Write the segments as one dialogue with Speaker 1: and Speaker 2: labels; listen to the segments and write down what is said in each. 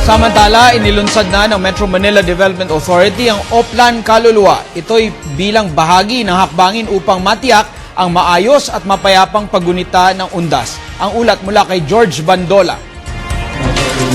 Speaker 1: Samantala, inilunsad na ng Metro Manila Development Authority ang Oplan Kaluluwa. Ito'y bilang bahagi ng hakbangin upang matiyak ang maayos at mapayapang paggunita ng undas. Ang ulat mula kay George Bandola.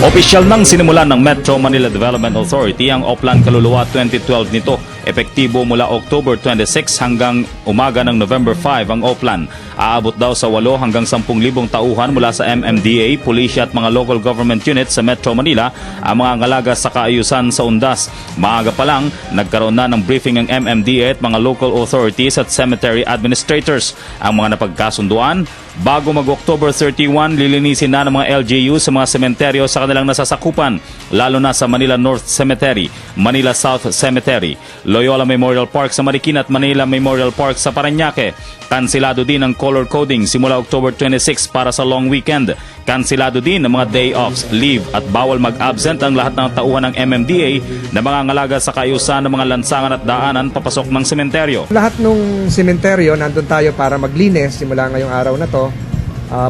Speaker 2: Opisyal nang sinimulan ng Metro Manila Development Authority ang Oplan Kaluluwa 2012 nito. Epektibo mula October 26 hanggang umaga ng November 5 ang Oplan. Aabot daw sa 8 hanggang 10,000 tauhan mula sa MMDA, pulisya at mga local government units sa Metro Manila ang mga ngalaga sa kaayusan sa undas. Maaga pa lang, nagkaroon na ng briefing ang MMDA at mga local authorities at cemetery administrators. Ang mga napagkasunduan, bago mag-October 31, lilinisin na ng mga LGU sa mga sementeryo sa kanilang nasasakupan, lalo na sa Manila North Cemetery, Manila South Cemetery, Loyola Memorial Park sa Marikina at Manila Memorial Park sa Parañaque. Kansilado din ang color coding simula October 26 para sa long weekend. Kansilado din ang mga day offs, leave at bawal mag-absent ang lahat ng tauhan ng MMDA na mga ngalaga sa kaayusan ng mga lansangan at daanan papasok ng sementeryo.
Speaker 3: Lahat ng sementeryo, nandun tayo para maglinis simula ngayong araw na to.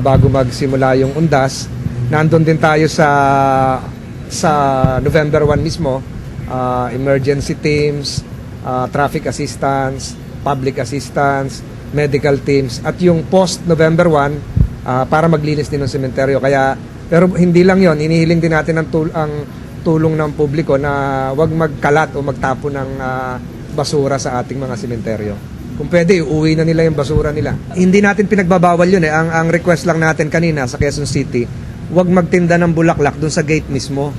Speaker 3: Bago magsimula yung undas, nandun din tayo sa November 1 mismo. Emergency teams, traffic assistance, public assistance, medical teams, at yung post-November 1 para maglinis din ng sementeryo. Pero hindi lang yon, inihiling din natin ang tulong ng publiko na huwag magkalat o magtapo ng basura sa ating mga sementeryo. Kung pwede, uuwi na nila yung basura nila. Hindi natin pinagbabawal yun eh. Ang request lang natin kanina sa Quezon City, huwag magtinda ng bulaklak dun sa gate mismo.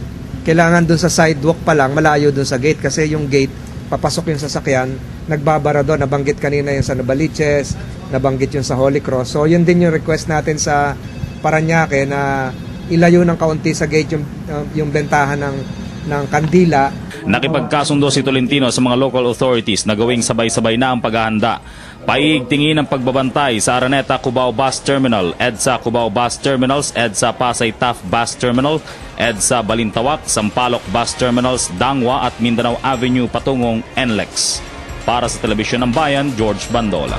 Speaker 3: Kailangan dun sa sidewalk pa lang, malayo dun sa gate, kasi yung gate, papasok yung sasakyan, nagbabara doon. Nabanggit kanina yung sa Novaliches, nabanggit yung sa Holy Cross. So yun din yung request natin sa Parañaque na ilayo ng kaunti sa gate yung bentahan ng kandila.
Speaker 2: Nakipagkasundo si Tolentino sa mga local authorities na gawing sabay-sabay na ang paghahanda. Paigtingin ang pagbabantay sa Araneta Cubao Bus Terminal, EDSA Cubao Bus Terminals, EDSA Pasay Taft Bus Terminal, EDSA Balintawak, Sampaloc Bus Terminals, Dangwa at Mindanao Avenue patungong NLEX. Para sa Telebisyon ng Bayan, George Bandola.